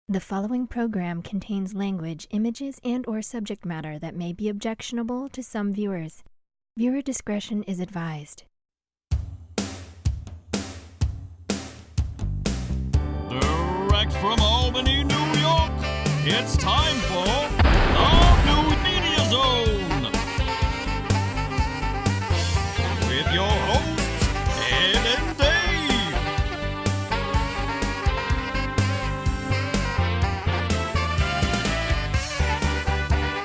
The following program contains language, images, and/or subject matter that may be objectionable to some viewers. Viewer discretion is advised. Direct from Albany, New York, it's time for the New Media Zone. With your hosts, Ed and Dave.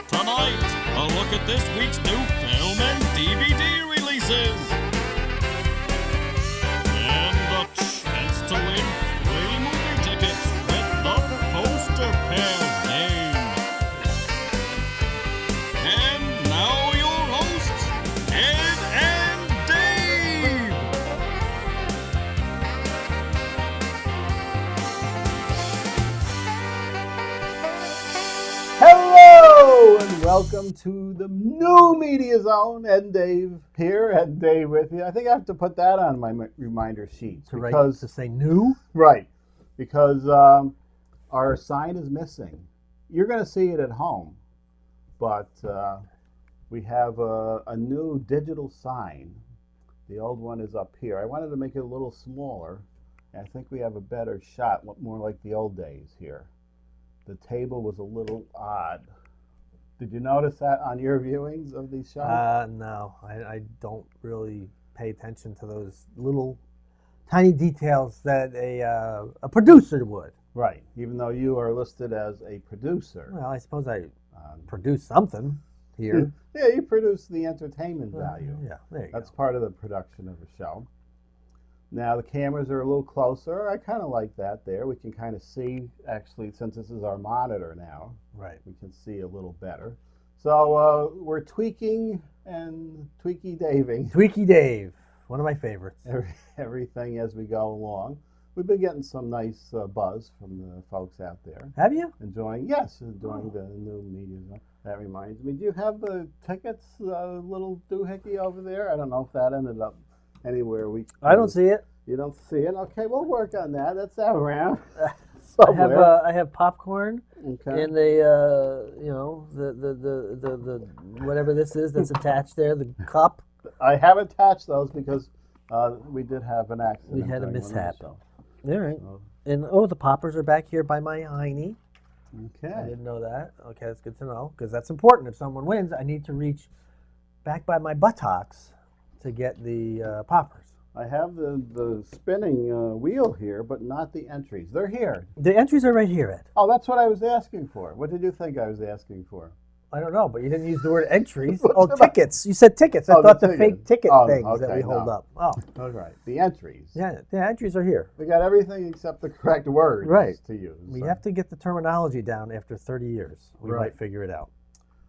Tonight, a look at this week's new film and DVD releases. And a chance to win free movie tickets with the poster pair game. And now your hosts, Ed and Dave. Hello and welcome to the New Media Zone. Ed and Dave here, Ed and Dave with you. I think I have to put that on my reminder sheet To say new? Right, because our sign is missing. You're going to see it at home, but we have a new digital sign. The old one is up here. I wanted to make it a little smaller. I think we have a better shot, more like the old days here. The table was a little odd. Did you notice that on your viewings of these shows? No, I don't really pay attention to those little tiny details that a producer would. Right, even though you are listed as a producer. Well, I suppose I produce something here. Yeah, you produce the entertainment value. Yeah, there you That's go. part of the production of a show. Now the cameras are a little closer. I kind of like that there. We can kind of see, actually, since this is our monitor now, Right. we can see a little better. So we're tweaking and tweaky-daving Tweaky Dave, one of my favorites. everything as we go along. We've been getting some nice buzz from the folks out there. Have you? Enjoying the new media zone. That reminds me, do you have the tickets, little doohickey over there? I don't know if that ended up anywhere. I don't see it. You don't see it? Okay, we'll work on that. That's out around. I have popcorn Okay. and the whatever this is that's attached there, the cup. I have attached those because we did have an accident. We had a during one of the mishap. shows. All right. So, And the poppers are back here by my hiney. I okay. didn't know that. Okay, that's good to know because that's important. If someone wins, I need to reach back by my buttocks to get the poppers. I have the spinning wheel here, but not the entries. They're here. The entries are right here, Ed. Oh, that's what I was asking for. What did you think I was asking for? I don't know, but you didn't use the word entries. What Oh, did I- tickets. You said tickets. I Oh, thought the the fake ticket Oh, things that okay, we hold no. up. Oh, All right. The entries. yeah, the entries are here. We got everything except the correct words Right. to use. We so. have to get the terminology down after 30 years. We Right. might figure it out.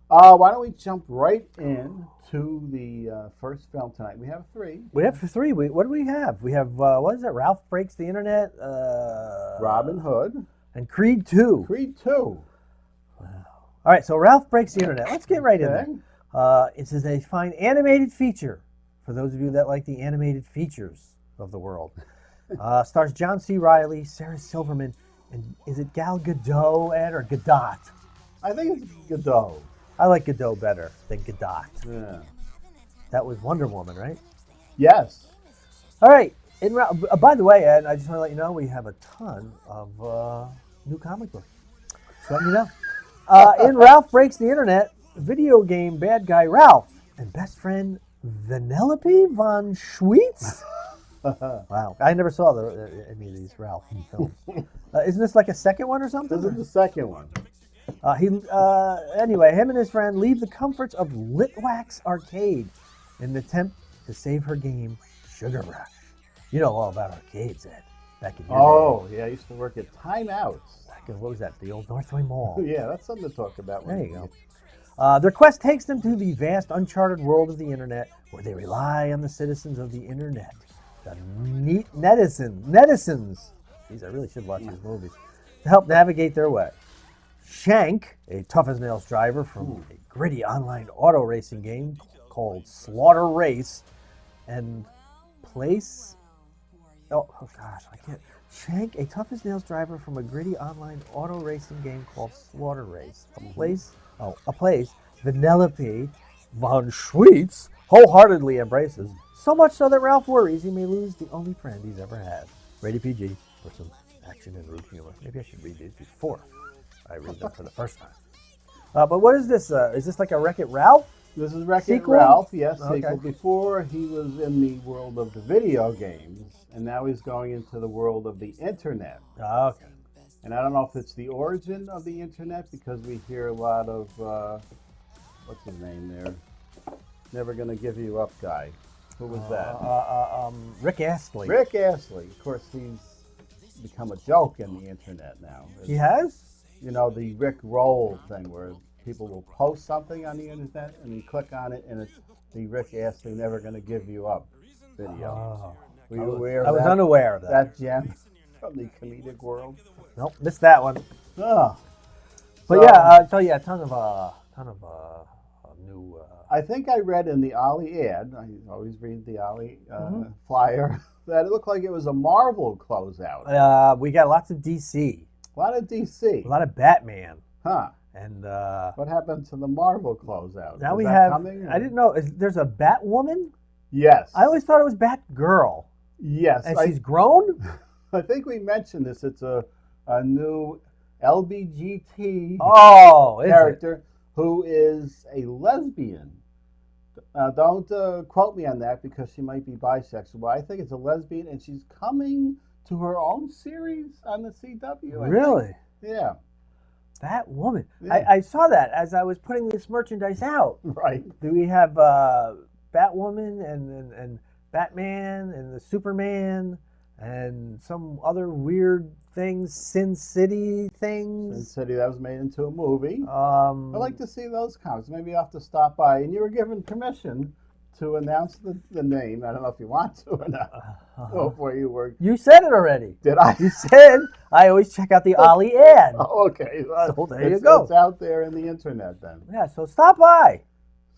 Why don't we jump right in to the first film tonight? We have three. We have three. What do we have? We have, what is it? Ralph Breaks the Internet. Robin Hood. And Creed 2. Creed 2. All right, so Ralph Breaks the Internet. Let's get right in Okay. there. It says a fine animated feature for those of you that like the animated features of the world. Stars John C. Reilly, Sarah Silverman, and is it Gal Gadot, Ed, or Gadot? I think it's Godot. I like Gadot better than Gadot. Yeah. That was Wonder Woman, right? Yes. All right. By the way, Ed, I just want to let you know we have a ton of new comic books. Just letting you know. In Ralph Breaks the Internet, video game bad guy Ralph and best friend Vanellope von Schweetz. Wow, I never saw any of these Ralph films. Isn't this like a second one or something? This is the second one. Anyway, him and his friend leave the comforts of Litwax Arcade in an attempt to save her game, Sugar Rush. You know all about arcades, Ed. Back in your Oh, yeah. I used to work at Timeouts. day. Back in, what was that? The old Northway Mall. Yeah, that's something to talk about. There you go. Their quest takes them to the vast, uncharted world of the internet, where they rely on the citizens of the internet, the netizens. Geez, I really should watch these movies to help navigate their way. Shank, a tough-as-nails driver from a gritty online auto racing game called Slaughter Race, and Place oh gosh, I can't. Shank, a tough as nails driver from a gritty online auto racing game called Slaughter Race. A place Vanellope von Schweetz wholeheartedly embraces. So much so that Ralph worries he may lose the only friend he's ever had. Rated PG for some action and rude humor. Maybe I should read these before I read them for the first time. But what is this? Is this like a Wreck-It Ralph? This is Wreck-It Sequel? Ralph, yes, Okay. sequel. Before he was in the world of the video games, and now he's going into the world of the internet. Okay. And I don't know if it's the origin of the internet, because we hear a lot of, what's his name there? Never Gonna Give You Up guy. Who was that? Rick Astley. Rick Astley. Of course, he's become a joke in the internet now. He has? You know, the Rick Roll thing where people will post something on the internet and you click on it and it's the Rick Astley Never Gonna Give You Up video. Oh. Were you aware I of was that? unaware of that. That gem from the comedic world? Nope, missed that one. Oh. But yeah, a ton of new. I think I read in the Ollie ad, I always read the Ollie flyer, that it looked like it was a Marvel closeout. We got lots of DC, A lot of DC. a lot of Batman, Huh. and What happened to the Marvel closeout? now Is we that have. coming, I didn't know. There's a Batwoman. Yes. I always thought it was Batgirl, Yes. and she's grown. I think we mentioned this. It's a new LBGT Oh, is it? character who is a lesbian. Don't quote me on that because she might be bisexual. I think it's a lesbian, and she's coming to her own series on the CW. I think. Really? Yeah. Batwoman. Yeah. I saw that as I was putting this merchandise out. Right. Do we have Batwoman and Batman and the Superman and some other weird things, Sin City Sin things? City, that was made into a movie. I'd I'd like to see those comics. Maybe I'll have to stop by. And you were given permission to announce the name. I don't know if you want to or not. Before you were. You said it already. Did I? You said I always check out the Ollie ad. Oh, okay. So there you go. It's out there in the internet then. Yeah, so stop by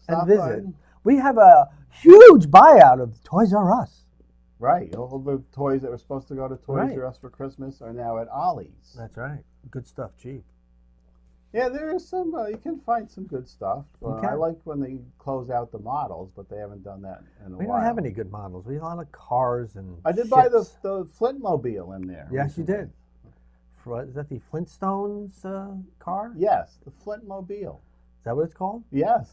Stop and visit. by. We have a huge buyout of Toys R Us. Right. All the toys that were supposed to go to Toys Right. R Us for Christmas are now at Ollie's. That's right. Good stuff, cheap. Yeah, there is some. You can find some good stuff. You can. I like when they close out the models, but they haven't done that in a We while. don't have any good models. We have a lot of cars and I did buy the ships. Flintmobile in there. Yes, you recently. did. Is that the Flintstones car? Yes, the Flintmobile. Is that what it's called? Yes.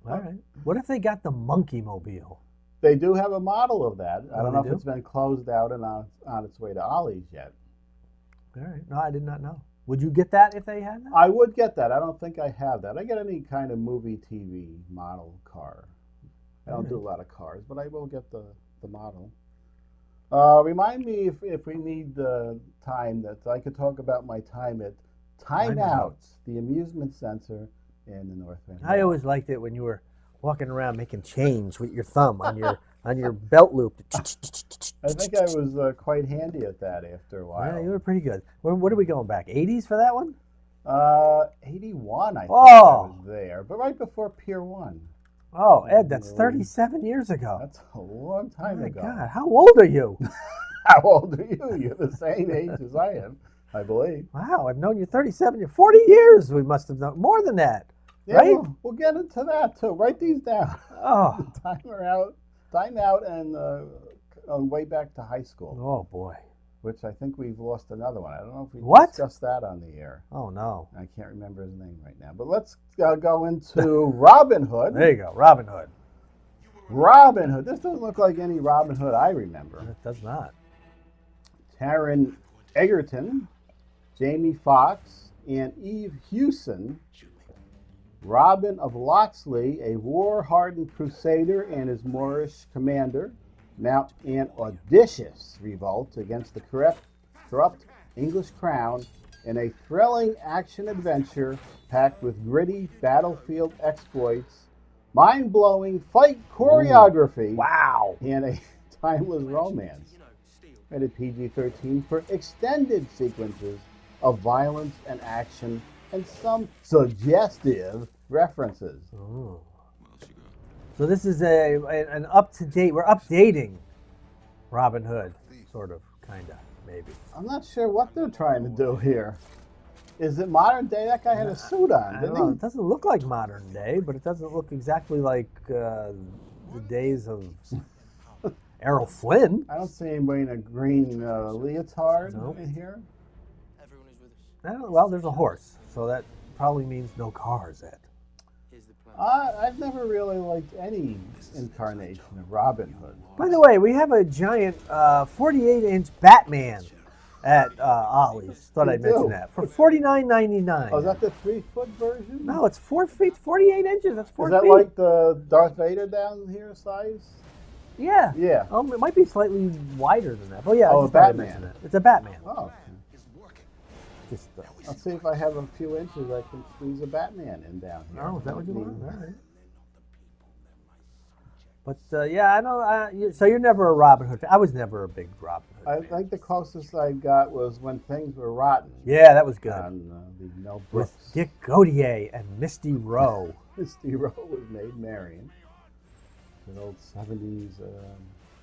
All right. What if they got the Monkey Mobile? They do have a model of that. I Oh, don't they know if do? it's been closed out and on its way to Ollie's yet. All right. No, I did not know. Would you get that if they had that? I would get that. I don't think I have that. I get any kind of movie TV model car. I don't do a lot of cars, but I will get the model. Remind me if we need time that I could talk about my time at Time Out, the amusement center in the North End. I always liked it when you were walking around making change with your thumb on your belt loop. I think I was quite handy at that after a while. Yeah, you were pretty good. What are we going back? 80s for that one? 81, I think Oh. I was there, but right before Pier 1. Oh, Ed, that's 37 years ago. That's a long time Oh my ago. God, how old are you? How old are you? You're the same age as I am, I believe. Wow, I've known you 37, you're 40 years. We must have known more than that, Yeah, right? we'll get into that too. Write these down. Oh, Time out, and on way back to high school, oh boy. which I think we've lost another one. I don't know if we What? discussed that on the air. Oh no. I can't remember his name right now. But let's go into Robin Hood. There you go, Robin Hood. Robin Hood. This doesn't look like any Robin Hood I remember. It does not. Taron Egerton, Jamie Foxx, and Eve Hewson. Robin of Locksley, a war-hardened crusader and his Moorish commander, mount an audacious revolt against the corrupt English crown in a thrilling action-adventure packed with gritty battlefield exploits, mind-blowing fight choreography, Wow. and a timeless romance. Rated PG-13 for extended sequences of violence and action and some suggestive references. Oh. So this is an up-to-date, we're updating Robin Hood, sort of, kind of, maybe. I'm not sure what they're trying to do here. Is it modern day? That guy had a suit on, I didn't don't know. he? It doesn't look like modern day, but it doesn't look exactly like the days of Errol Flynn. I don't see him wearing a green leotard Nope. in here. Everyone is with us. Well, there's a horse, so that probably means no cars, Ed. Here's the plan. I've never really liked any incarnation of Robin Hood. By the way, we have a giant 48-inch Batman at Ollie's. Thought I'd You mention do? that. For $49.99. Oh, is that the 3-foot version? No, it's 4 feet, 48 inches. That's 4 Is that feet. like the Darth Vader down here size? Yeah. Yeah. It might be slightly wider than that. Oh, yeah. Oh, I just thought I'd Batman. mention that. It's a Batman. Oh, Just, I'll see if I have a few inches. I can squeeze a Batman in down here. oh, is that what you want? All right. But, yeah, I know. So you're never a Robin Hood fan. I was never a big Robin Hood I fan. think the closest I got was When Things Were Rotten. Yeah, that was good. On the Mel With Brooks. Dick Gautier and Misty Rowe. Misty Rowe was Maid Marian. An old 70s.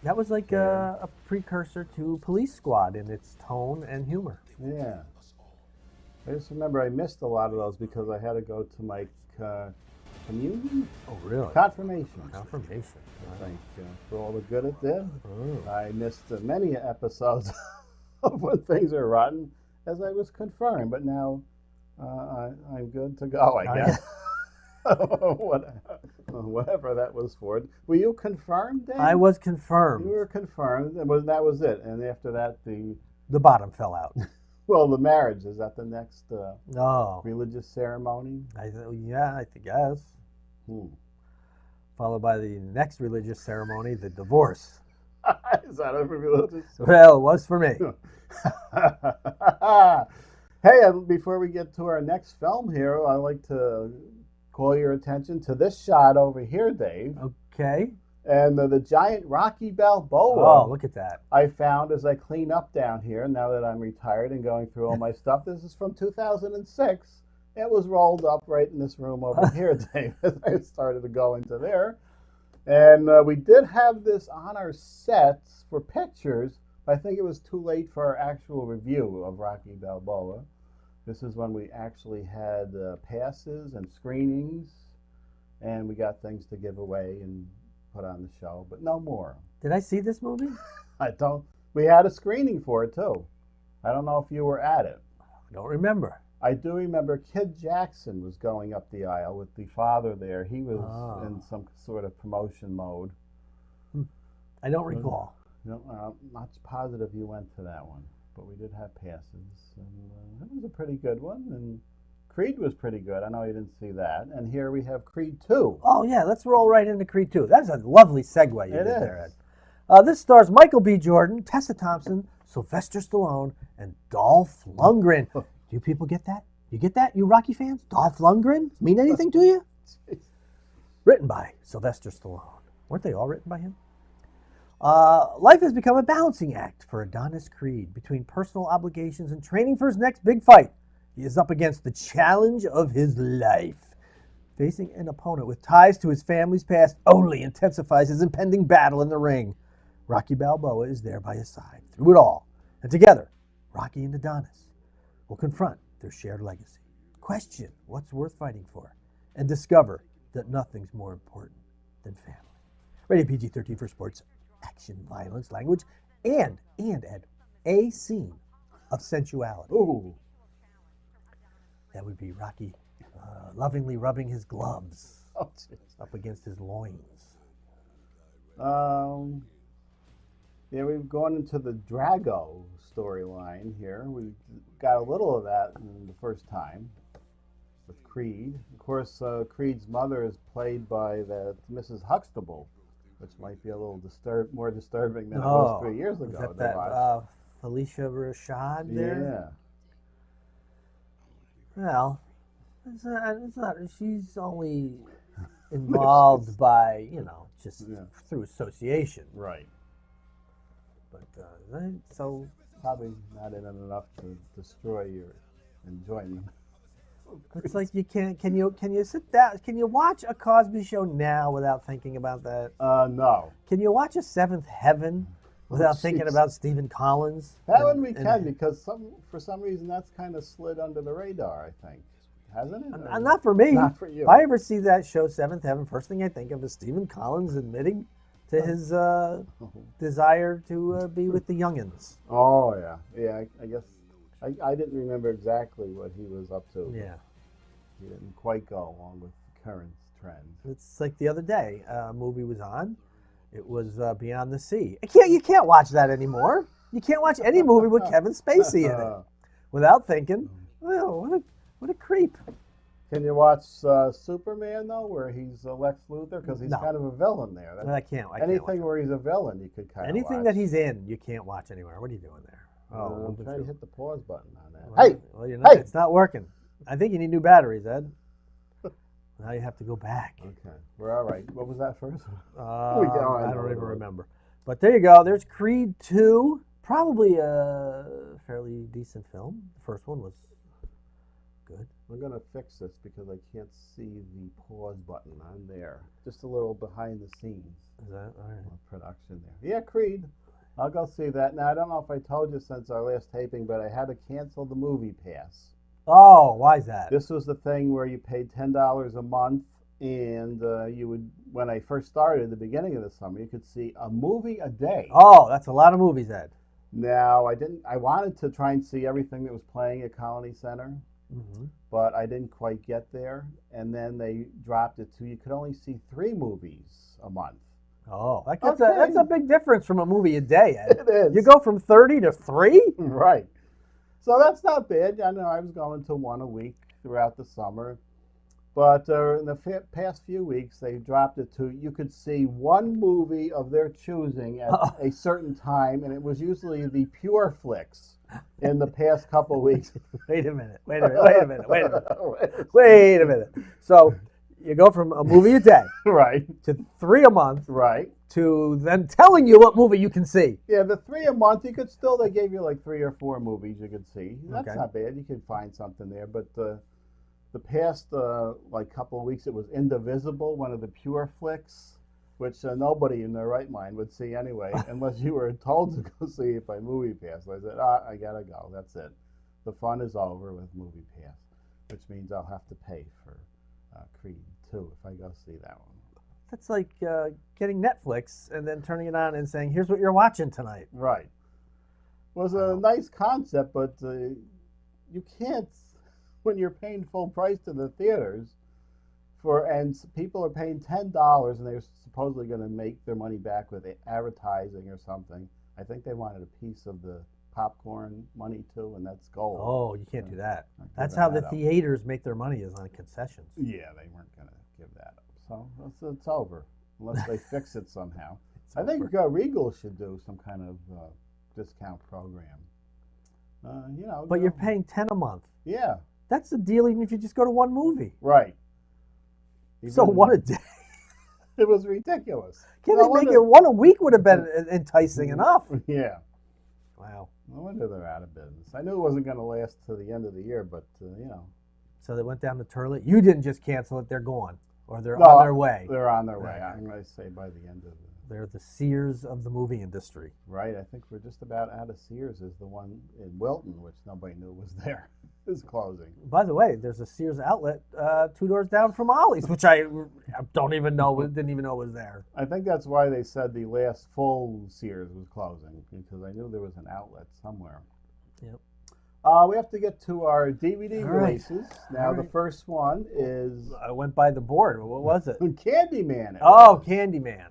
That was like a precursor to Police Squad in its tone and humor. Yeah. I just remember I missed a lot of those because I had to go to my communion? Oh, really? Confirmation. Confirmation. I think for all the good it did. Oh. I missed many episodes of When Things Are Rotten as I was confirmed, but now I'm good to go, I guess. Whatever that was for. Were you confirmed, Dan? I was confirmed. You were confirmed, and that was it. And after that, The bottom fell out. the marriage, is that the next No. religious ceremony? I guess. Followed by the next religious ceremony, the divorce. Is that a religious? Well, it was for me. Hey, before we get to our next film here, I'd like to call your attention to this shot over here, Dave. Okay. And the giant Rocky Balboa Oh, look at that. I found as I clean up down here, now that I'm retired and going through all my stuff. This is from 2006. It was rolled up right in this room over here, Dave, as I started to go into there. And we did have this on our sets for pictures. I think it was too late for our actual review of Rocky Balboa. This is when we actually had passes and screenings, and we got things to give away and put on the show, but no more. Did I see this movie? We had a screening for it, too. I don't know if you were at it. I don't remember. I do remember Kid Jackson was going up the aisle with the father there. He was in some sort of promotion mode. I don't recall. I'm not positive you went to that one, but we did have passes. And it was a pretty good one. And Creed was pretty good. I know you didn't see that. And here we have Creed 2. Oh, yeah, let's roll right into Creed 2. That's a lovely segue you It did is. there, Ed. This stars Michael B. Jordan, Tessa Thompson, Sylvester Stallone, and Dolph Lundgren. Do you people get that? You get that, you Rocky fans? Dolph Lundgren? Mean anything to you? Written by Sylvester Stallone. Weren't they all written by him? Life has become a balancing act for Adonis Creed between personal obligations and training for his next big fight. He is up against the challenge of his life. Facing an opponent with ties to his family's past only intensifies his impending battle in the ring. Rocky Balboa is there by his side through it all. And together, Rocky and Adonis will confront their shared legacy, question what's worth fighting for, and discover that nothing's more important than family. Rated PG-13 for sports, action, violence, language, and Ed, a scene of sensuality. Ooh. That would be Rocky lovingly rubbing his gloves Oh, jeez. up against his loins. Yeah, we've gone into the Drago storyline here. We got a little of that in the first time with Creed. Of course, Creed's mother is played by that Mrs. Huxtable, which might be a little more disturbing than it was 3 years ago. Is that Felicia Rashad there? Yeah. Well, it's not. She's only involved by, just through association. Right. But so Probably not in it enough to destroy your enjoyment. it's like you can't. Can you sit down? Can you watch a Cosby Show now without thinking about that? No. Can you watch a Seventh Heaven Without thinking about Stephen Collins. That one we can, because for some reason that's kind of slid under the radar, I think. Hasn't it? Not for me. Not for you. If I ever see that show, Seventh Heaven, first thing I think of is Stephen Collins admitting to his desire to be with the youngins. Oh, yeah. Yeah, I guess I didn't remember exactly what he was up to. Yeah. He didn't quite go along with the current trends. It's like the other day, a movie was on. It was Beyond the Sea. You can't watch that anymore. You can't watch any movie with Kevin Spacey in it without thinking, well, what a creep. Can you watch Superman, though, where he's Lex Luthor? Because he's kind of a villain there. I can't Anything where he's a villain, you could kind of watch. Anything that he's in, you can't watch anywhere. What are you doing there? I'm trying to hit the pause button on that. Well, hey! It's not working. I think you need new batteries, Ed. Now you have to go back. Okay, we're all right. What was that first? I don't even remember. But there you go. There's Creed 2. Probably a fairly decent film. The first one was good. I'm going to fix this because I can't see the pause button on there. Just a little behind the scenes. Is that all right? Production there. Yeah, Creed. I'll go see that. Now, I don't know if I told you since our last taping, but I had to cancel the movie pass. Oh, why is that? This was the thing where you paid $10 a month, and you would, when I first started at the beginning of the summer, you could see a movie a day. Oh, that's a lot of movies, Ed. Now, I wanted to try and see everything that was playing at Colony Center, but I didn't quite get there. And then they dropped it to you could only see 3 movies a month. Oh, that's a big difference from a movie a day, Ed. It is. You go from 30 to 3? Right. So that's not bad. I know I was going to 1 a week throughout the summer. But in the past few weeks, they dropped it to you could see 1 movie of their choosing at a certain time, and it was usually the Pure Flicks in the past couple of weeks. Wait a minute. So you go from a movie a day right to 3 a month right to then telling you what movie you can see. Yeah, the 3 a month, they gave you like 3 or 4 movies you could see. That's not bad. You could find something there. But the past couple of weeks, it was Indivisible, one of the Pure Flicks, which nobody in their right mind would see anyway, unless you were told to go see it by Movie Pass. I said, I gotta go. That's it. The fun is over with Movie Pass, which means I'll have to pay for Creed 2 if I go see that one. That's like getting Netflix and then turning it on and saying, here's what you're watching tonight. Right. It was a nice concept, but you can't, when you're paying full price to the theaters, and people are paying $10 and they're supposedly going to make their money back with advertising or something. I think they wanted a piece of the popcorn money too, and that's gold. Oh, you can't do that. That's how the theaters make their money, is on concessions. Yeah, they weren't going to give that up. So it's over, unless they fix it somehow. I think Regal should do some kind of discount program. But you're paying $10 a month. Yeah. That's the deal even if you just go to 1 movie. Right. So 1 a day. It was ridiculous. Can't they make it 1 a week would have been enticing enough? Yeah. Wow. No wonder they're out of business. I knew it wasn't going to last to the end of the year, but, So they went down the toilet. You didn't just cancel it. They're gone. Or they're on their way. They're on their way. I'm going to say by the end of They're the Sears of the movie industry. Right. I think we're just about out of Sears. Is the one in Wilton, which nobody knew was there, is closing. By the way, there's a Sears outlet 2 doors down from Ollies, which I didn't even know was there. I think that's why they said the last full Sears was closing, because I knew there was an outlet somewhere. Yep. We have to get to our DVD releases. Now, the first one is... I went by the board. What was it? Candyman. Candyman.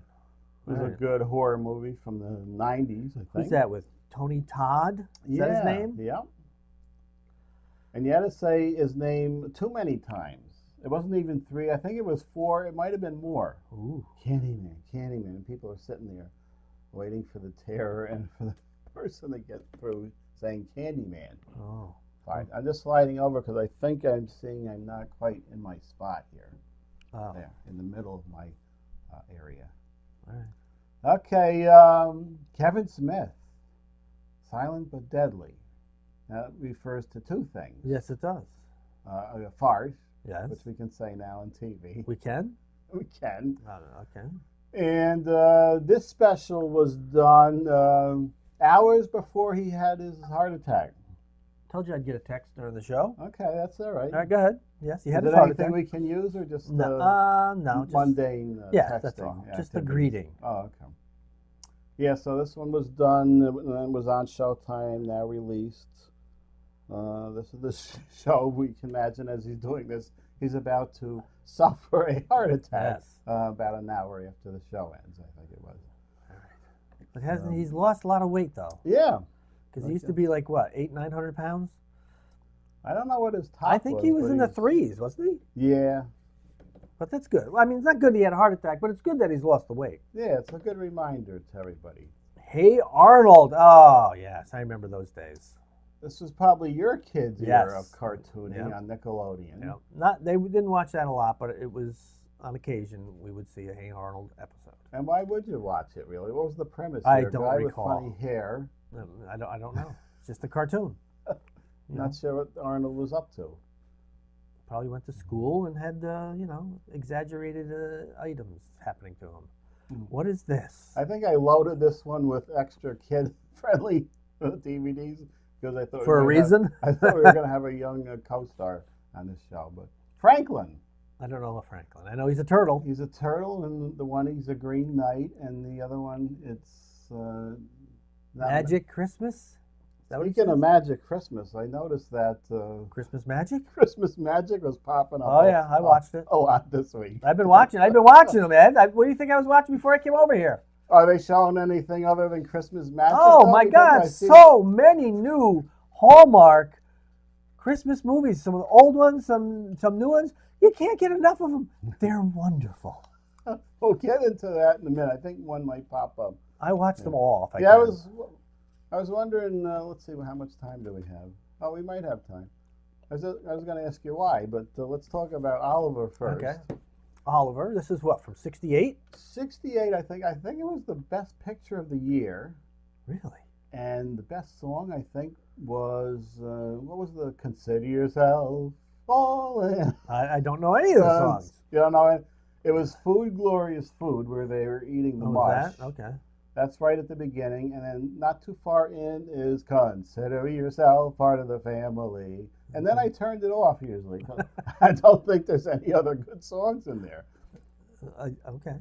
It was a good horror movie from the 90s, I think. Who's that with? Tony Todd? Is that his name? Yeah. And you had to say his name too many times. It wasn't even 3. I think it was 4. It might have been more. Ooh. Candyman. And people are sitting there waiting for the terror and for the person to get through saying Candyman. Oh. Fine. I'm just sliding over because I think I'm not quite in my spot here. Oh. There, in the middle of my area. All right. Okay, Kevin Smith, Silent but Deadly. That refers to 2 things. Yes, it does. A farce, yes, which we can say now on TV. We can? We can. Okay. And this special was done hours before he had his heart attack. Told you I'd get a text during the show. Okay, that's all right. All right, go ahead. Yes, he had Is his it heart anything attack. we can use or just No, just mundane yes, texting? that's all. Just the activities? greeting. Oh, okay. Yeah, so this one was done and was on Showtime, now released. This is the show we can imagine as he's doing this. He's about to suffer a heart attack Yes. about an hour after the show ends, I think it was. But hasn't he's lost a lot of weight though? Yeah. Because he used to be like what, 800-900 pounds? I don't know what his top I think he was but in the he's- threes, wasn't he? Yeah. But that's good. I mean, it's not good he had a heart attack, but it's good that he's lost the weight. Yeah, it's a good reminder to everybody. Hey Arnold. Oh yes, I remember those days. This was probably your kids' era of Yes. cartooning Yep. on Nickelodeon. Yeah. They didn't watch that a lot, but it was on occasion we would see a Hey Arnold episode. And why would you watch it, really? What was the premise I here? don't Guy recall. with funny hair. I don't know. It's just a cartoon. You know, Not sure what Arnold was up to. probably went to school and had exaggerated items happening to him. What is this? I think I loaded this one with extra kid-friendly DVDs because I thought For a reason? I thought we were going to have a young co-star on this show. But Franklin, I don't know a Franklin. I know he's a turtle. he's a turtle, and the one he's a green knight, and the other one it's not Magic Christmas? Is that what he Speaking of says? Magic Christmas, I noticed that Christmas Magic? Christmas Magic was popping up. Oh, yeah, I watched it. a lot this week. I've been watching them, Ed. What do you think I was watching before I came over here? Are they showing anything other than Christmas Magic? Oh though? my Because I God, see- so many new Hallmark Christmas movies. Some of the old ones, some new ones. You can't get enough of them. They're wonderful. We'll get into that in a minute. I think one might pop up. I watch them all. If I Yeah, can. I was wondering. Let's see, how much time do we have? Oh, we might have time. I was going to ask you why, but let's talk about Oliver first. Okay. Oliver, this is what, from 68? 68, I think. I think it was the best picture of the year. Really? And the best song, I think, was what was the "Consider Yourself Falling"? I don't know any of the songs. You don't know it? It was "Food, Glorious Food," where they were eating the Oh, mush. is that? Okay. That's right at the beginning, and then not too far in is "Consider Yourself Part of the Family," and then I turned it off usually 'cause I don't think there's any other good songs in there. Okay.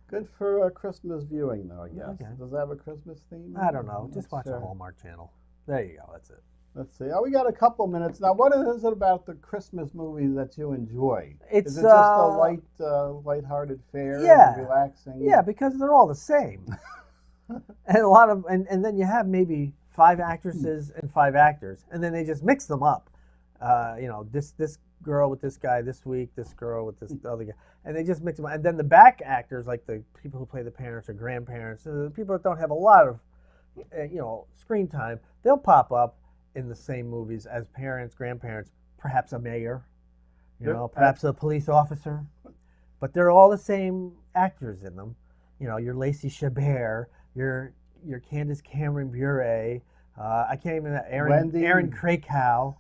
Good for Christmas viewing, though, I guess. Okay. Does it have a Christmas theme? I don't know. I'm Just not watch sure. a Hallmark channel. There you go. That's it. Let's see. Oh, we got a couple minutes now. What is it about the Christmas movies that you enjoy? It's Is it just a light-hearted fare? Yeah. And relaxing. Yeah, because they're all the same. And a lot of and then you have maybe 5 actresses and 5 actors, and then they just mix them up. This girl with this guy this week, this girl with this other guy, and they just mix them up. And then the back actors, like the people who play the parents or grandparents, the people that don't have a lot of screen time, they'll pop up in the same movies as parents, grandparents, perhaps a mayor, perhaps a police officer, but they're all the same actors in them. Your Lacey Chabert, your Candace Cameron Bure, I can't even Aaron Krakow,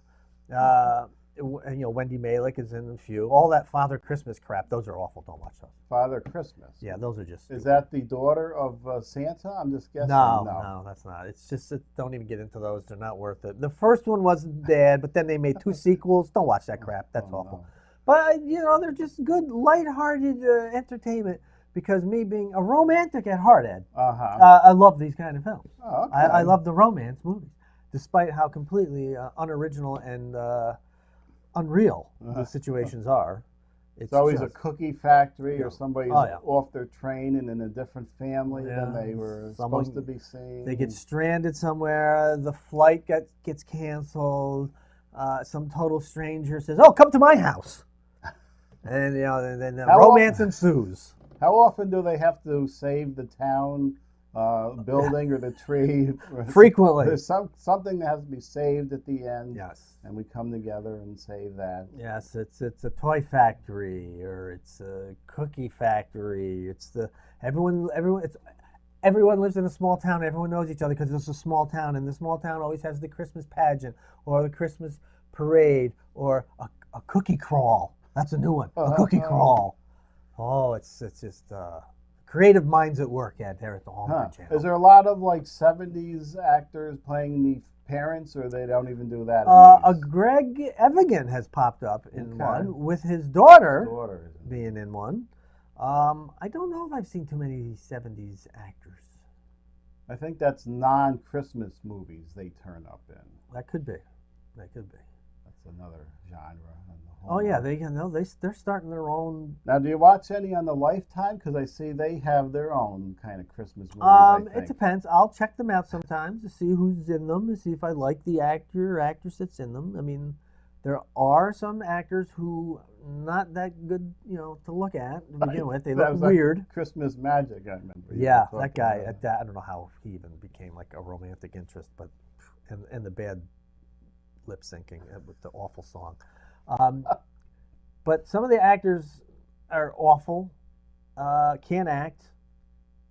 Wendy Malick is in a few. All that Father Christmas crap, those are awful. Don't watch those. Father Christmas. Yeah, those are just. Is that the daughter of Santa? I'm just guessing. No, that's not. It's just don't even get into those. They're not worth it. The first one wasn't bad, but then they made 2 sequels. Don't watch that crap. That's awful. No. But they're just good, lighthearted entertainment. Because me being a romantic at heart, Ed, I love these kind of films. Oh, okay. I love the romance movies, despite how completely unoriginal and unreal the situations are. It's always a cookie factory or somebody's Oh, yeah. off their train and in a different family than Yeah. they were Someone- supposed to be seeing. They get stranded somewhere. The flight gets canceled. Some total stranger says, "Oh, come to my house," and then romance ensues. How often do they have to save the town building or the tree? Frequently. There's something that has to be saved at the end. Yes. And we come together and save that. Yes, it's a toy factory or it's a cookie factory. Everyone lives in a small town. Everyone knows each other because it's a small town, and the small town always has the Christmas pageant or the Christmas parade or a cookie crawl. That's a new one. A cookie crawl. Oh, it's just creative minds at work there at the Hallmark Channel. Is there a lot of like 70s actors playing the parents, or they don't even do that? Greg Evigan has popped up in one with his daughter being in one. I don't know if I've seen too many 70s actors. I think that's non-Christmas movies they turn up in. That could be. That's another genre. Oh yeah, they're starting their own. Now, do you watch any on the Lifetime? Because I see they have their own kind of Christmas movies. I think. It depends. I'll check them out sometimes to see who's in them, to see if I like the actor or actress that's in them. I mean, there are some actors who not that good, to look at to begin with. They look weird. Like Christmas Magic, I remember. Yeah, that guy. I don't know how he even became like a romantic interest, but and the bad lip syncing with the awful song. But some of the actors are awful, can't act,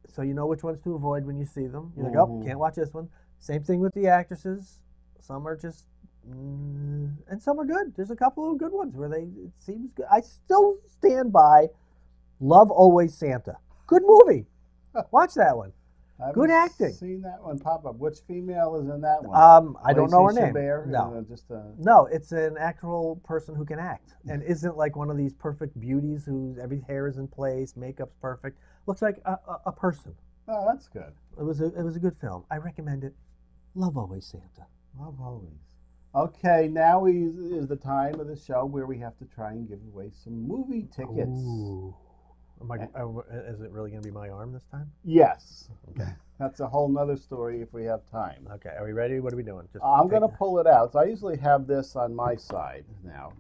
so you know which ones to avoid when you see them. You're like, oh, can't watch this one. Same thing with the actresses. Some are just, and some are good. There's a couple of good ones where it seems good. I still stand by Love Always Santa. Good movie. Watch that one. Good acting. Seen that one pop up. Which female is in that one? I don't know her name. No, no, it's an actual person who can act and isn't like one of these perfect beauties whose every hair is in place, makeup's perfect. Looks like a person. Oh, that's good. It was a good film. I recommend it. Love Always Santa. Love Always. Okay, now is the time of the show where we have to try and give away some movie tickets. Ooh. Is it really going to be my arm this time? Yes. Okay. That's a whole nother story if we have time. Okay. Are we ready? What are we doing? I'm going to pull it out. So I usually have this on my side now.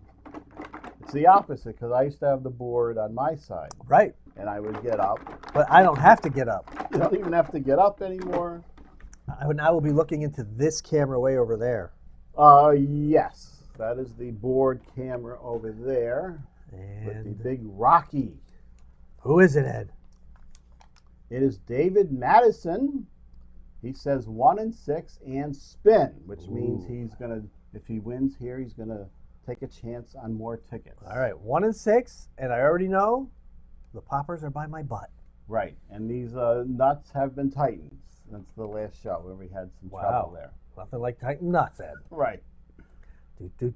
It's the opposite because I used to have the board on my side. Right. And I would get up. But I don't have to get up. You don't even have to get up anymore. I will be looking into this camera way over there. Yes. That is the board camera over there. And with the big Rocky. Who is it, Ed? It is David Madison. He says 1 and 6 and spin, which means he's going to, if he wins here, he's going to take a chance on more tickets. All right, 1 and 6, and I already know the poppers are by my butt. Right, and these nuts have been tightened since the last show where we had some trouble there. Nothing like tightened nuts, Ed. Right. Do.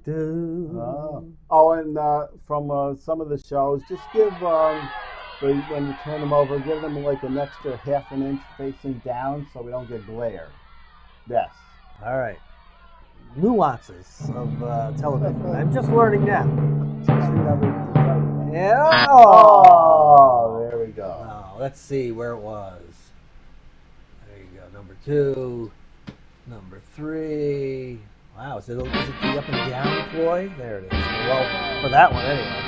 And from some of the shows, just give... when you turn them over, give them like an extra ½ an inch facing down so we don't get glare. Yes. All right. Nuances of television. I'm just learning now. Yeah. Oh, there we go. Now, let's see where it was. There you go. Number 2. Number 3. Wow, is it the up and down ploy? There it is. Well, for that one anyway.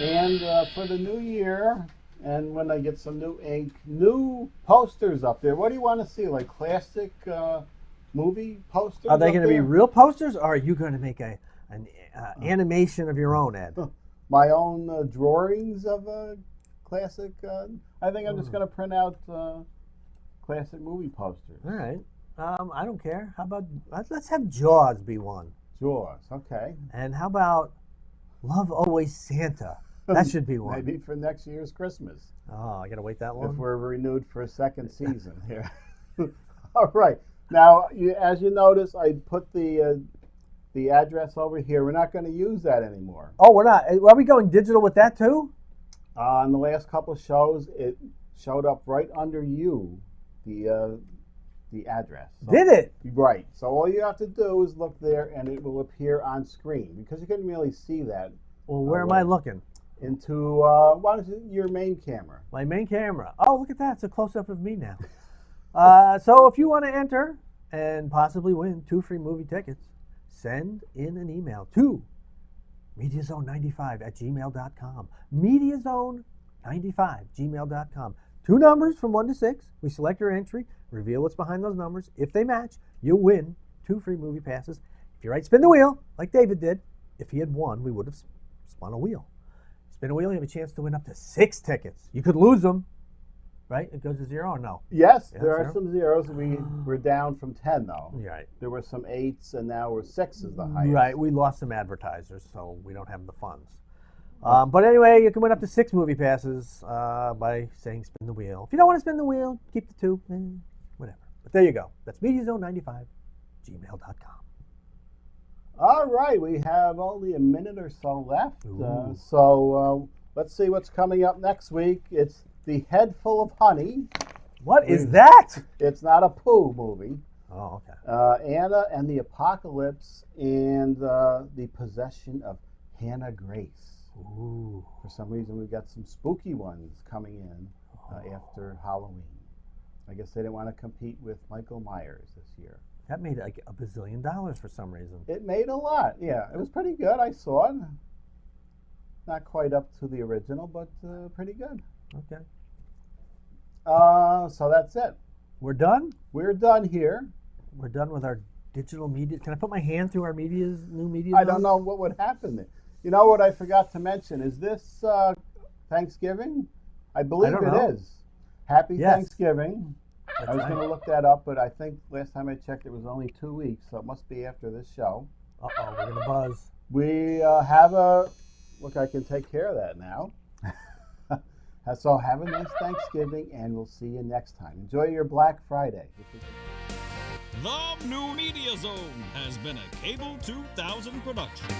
And for the new year, and when I get some new ink, new posters up there. What do you want to see? Like classic movie posters? Are they going to be real posters, or are you going to make an animation of your own, Ed? My own drawings of classic. I think I'm just going to print out classic movie posters. All right. I don't care. How about let's have Jaws be one. Jaws, okay. And how about Love Always Santa? That should be one. Maybe for next year's Christmas. Oh, I got to wait that long? If we're renewed for a second season here. All right. Now, as you notice, I put the address over here. We're not going to use that anymore. Oh, we're not. Are we going digital with that too? On the last couple of shows, it showed up right under you, the address. So, did it? Right. So all you have to do is look there, and it will appear on screen because you couldn't really see that. Well, where am I looking? Into your main camera. My main camera. Oh, look at that. It's a close-up of me now. So if you want to enter and possibly win 2 free movie tickets, send in an email to mediazone95@gmail.com. mediazone95@gmail.com. 2 numbers from 1 to 6. We select your entry, reveal what's behind those numbers. If they match, you'll win 2 free movie passes. If you spin the wheel, like David did. If he had won, we would have spun a wheel. Spin a wheel, you have a chance to win up to 6 tickets. You could lose them, right? It goes to 0 or no? Yes, there are some zeros. We're down from 10, though. Right. There were some 8s, and now we're 6 is the highest. Right. We lost some advertisers, so we don't have the funds. But anyway, you can win up to 6 movie passes by saying spin the wheel. If you don't want to spin the wheel, keep the 2. Whatever. But there you go. That's MediaZone95gmail.com. All right, we have only a minute or so left. Let's see what's coming up next week. It's The Head Full of Honey. What is that? It's not a poo movie. Oh, okay. Anna and the Apocalypse and the Possession of Hannah Grace. Ooh. For some reason, we've got some spooky ones coming in after Halloween. I guess they didn't want to compete with Michael Myers this year. That made like $1 billion for some reason. It made a lot, yeah. It was pretty good. I saw it. Not quite up to the original, but pretty good. Okay. So that's it. We're done? We're done here. We're done with our digital media. Can I put my hand through our new media? I don't know what would happen there. You know what I forgot to mention? Is this Thanksgiving? I believe it is. Happy Thanksgiving. I was going to look that up, but I think last time I checked it was only 2 weeks, so it must be after this show. Uh-oh, we're going to buzz. We have a... Look, I can take care of that now. So have a nice Thanksgiving, and we'll see you next time. Enjoy your Black Friday. The New Media Zone has been a Cable 2000 production.